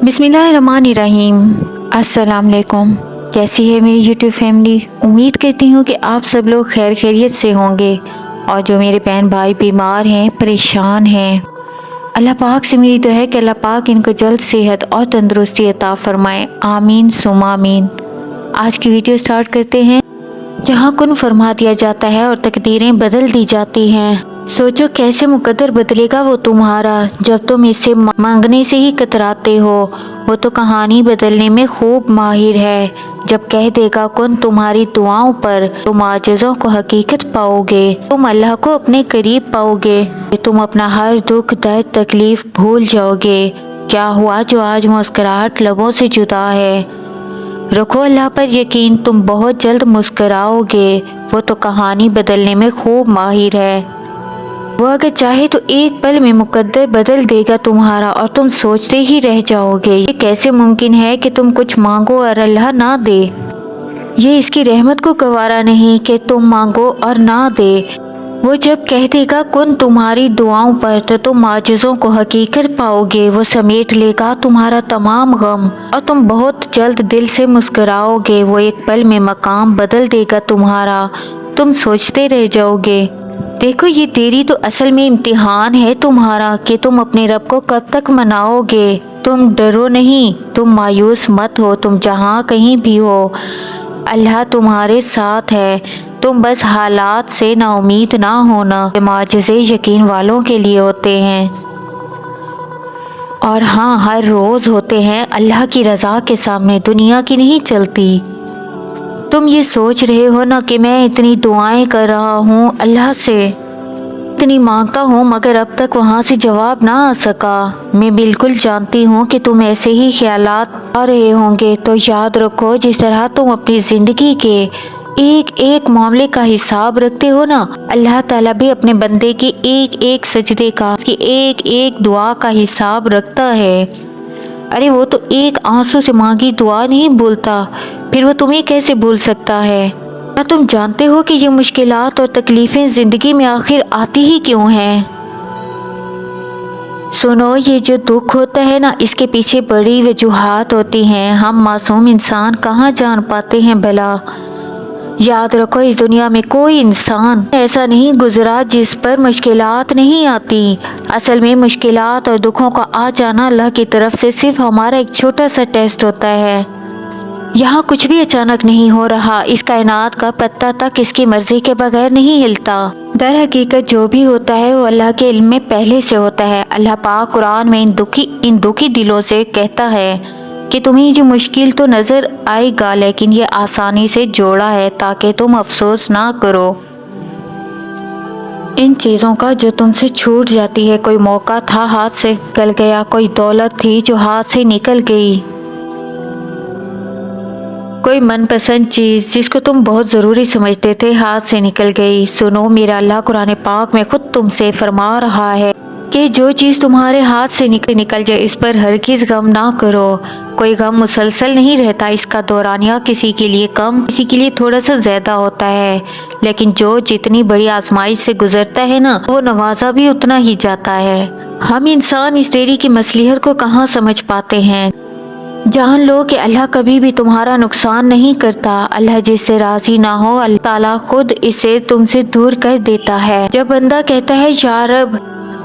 बिस्मिल्लाहिर्रहमानिर्रहीम। अस्सलाम वालेकुम। कैसी है मेरी यूट्यूब फैमिली? उम्मीद करती हूँ कि आप सब लोग खैर खैरियत से होंगे और जो मेरे बहन भाई बीमार हैं, परेशान हैं, अल्लाह पाक से मेरी दुआ है कि अल्लाह पाक इनको जल्द सेहत और तंदुरुस्ती अता फरमाए। आमीन सुमा आमीन। आज की वीडियो स्टार्ट करते हैं, जहाँ कुन फरमा दिया जाता है और तकदीरें बदल दी जाती हैं। सोचो कैसे मुकद्दर बदलेगा वो तुम्हारा, जब तुम इससे मांगने से ही कतराते हो। वो तो कहानी बदलने में खूब माहिर है। जब कह देगा कुन तुम्हारी दुआओं पर, तुम आजिज़ों को हकीकत पाओगे, तुम अल्लाह को अपने करीब पाओगे। तुम अपना हर दुख दर्द तकलीफ भूल जाओगे। क्या हुआ जो आज मुस्कुराहट लबों से जुदा है? रखो अल्लाह पर यकीन, तुम बहुत जल्द मुस्कुराओगे। वो तो कहानी बदलने में खूब माहिर है। वो अगर चाहे तो एक पल में मुकद्दर बदल देगा तुम्हारा और तुम सोचते ही रह जाओगे, ये कैसे मुमकिन है कि तुम कुछ मांगो और अल्लाह ना दे। ये इसकी रहमत को गवारा नहीं कि तुम मांगो और ना दे। वो जब कह देगा कुन तुम्हारी दुआओं पर, तो तुम आजिज़ों को हकीकत पाओगे। वो समेट लेगा तुम्हारा तमाम गम और तुम बहुत जल्द दिल से मुस्कुराओगे। वो एक पल में मकाम बदल देगा तुम्हारा, तुम सोचते रह जाओगे। देखो ये तेरी तो असल में इम्तिहान है तुम्हारा कि तुम अपने रब को कब तक मनाओगे। तुम डरो नहीं, तुम मायूस मत हो, तुम जहाँ कहीं भी हो अल्लाह तुम्हारे साथ है। तुम बस हालात से नाउमीद ना होना। माजिज़े यकीन वालों के लिए होते हैं और हाँ, हर रोज़ होते हैं अल्लाह की रज़ा के सामने, दुनिया की नहीं चलती। तुम ये सोच रहे हो ना कि मैं इतनी दुआएं कर रहा हूँ अल्लाह से, इतनी मांगता हूँ, मगर अब तक वहाँ से जवाब ना आ सका। मैं बिल्कुल जानती हूँ कि तुम ऐसे ही ख्यालात आ रहे होंगे। तो याद रखो, जिस तरह तुम अपनी ज़िंदगी के एक एक मामले का हिसाब रखते हो ना, अल्लाह ताला भी अपने बंदे की एक एक सजदे का, उसकी एक एक दुआ का हिसाब रखता है। अरे वो तो एक आंसू से मांगी दुआ नहीं भूलता, फिर वो तुम्हें कैसे भूल सकता है? क्या तुम जानते हो कि ये मुश्किलात और तकलीफ़ें ज़िंदगी में आखिर आती ही क्यों हैं? सुनो, ये जो दुख होता है ना, इसके पीछे बड़ी वजूहात होती हैं। हम मासूम इंसान कहाँ जान पाते हैं भला। याद रखो, इस दुनिया में कोई इंसान ऐसा नहीं गुजरा जिस पर मुश्किलात नहीं आती। असल में मुश्किलात और दुखों का आ जाना अल्लाह की तरफ से सिर्फ हमारा एक छोटा सा टेस्ट होता है। यहाँ कुछ भी अचानक नहीं हो रहा। इस कायनात का पत्ता तक इसकी मर्जी के बगैर नहीं हिलता। दर हकीकत जो भी होता है वो अल्लाह के इल्म में पहले से होता है। अल्लाह पाक कुरान में इन दुखी दिलों से कहता है कि तुम्हें जो मुश्किल तो नज़र आएगा, लेकिन ये आसानी से जोड़ा है ताकि तुम अफसोस ना करो इन चीज़ों का जो तुमसे छूट जाती है। कोई मौका था हाथ से निकल गया, कोई दौलत थी जो हाथ से निकल गई, कोई मनपसंद चीज़ जिसको तुम बहुत ज़रूरी समझते थे हाथ से निकल गई। सुनो, मेरा अल्लाह कुरान पाक में खुद तुमसे फरमा रहा है कि जो चीज़ तुम्हारे हाथ से निकल जाए, इस पर हरगिज़ गम ना करो। कोई गम मुसलसल नहीं रहता, इसका दौरानिया किसी के लिए कम, किसी के लिए थोड़ा सा ज़्यादा होता है। लेकिन जो जितनी बड़ी आजमाइश से गुजरता है ना, वो नवाजा भी उतना ही जाता है। हम इंसान इस देरी की मसलिहत को कहाँ समझ पाते हैं। जान लो कि अल्लाह कभी भी तुम्हारा नुकसान नहीं करता। अल्लाह जिससे राजी ना हो, अल्लाह ताला खुद इसे तुमसे दूर कर देता है। जब बंदा कहता है या रब,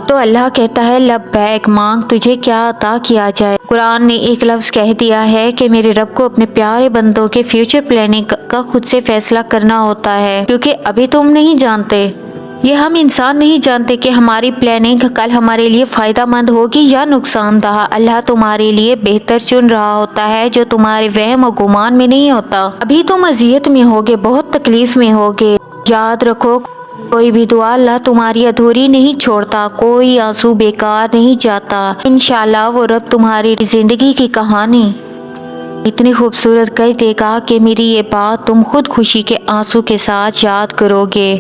तो अल्लाह कहता है लब्बैक, मांग तुझे क्या अता किया जाए। कुरान ने एक लफ्ज़ कह दिया है कि मेरे रब को अपने प्यारे बंदों के फ्यूचर प्लानिंग का खुद से फैसला करना होता है, क्योंकि अभी तुम नहीं जानते, ये हम इंसान नहीं जानते कि हमारी प्लानिंग कल हमारे लिए फ़ायदा मंद होगी या नुकसानदाह। अल्लाह तुम्हारे लिए बेहतर चुन रहा होता है, जो तुम्हारे वहम और गुमान में नहीं होता। अभी तुम अजियत में होगे, बहुत तकलीफ में होगे। याद रखो, कोई भी दुआ अल्लाह तुम्हारी अधूरी नहीं छोड़ता, कोई आंसू बेकार नहीं जाता। इंशाल्लाह वो रब तुम्हारी जिंदगी की कहानी इतनी खूबसूरत कर देगा कि मेरी ये बात तुम खुद खुशी के आंसू के साथ याद करोगे।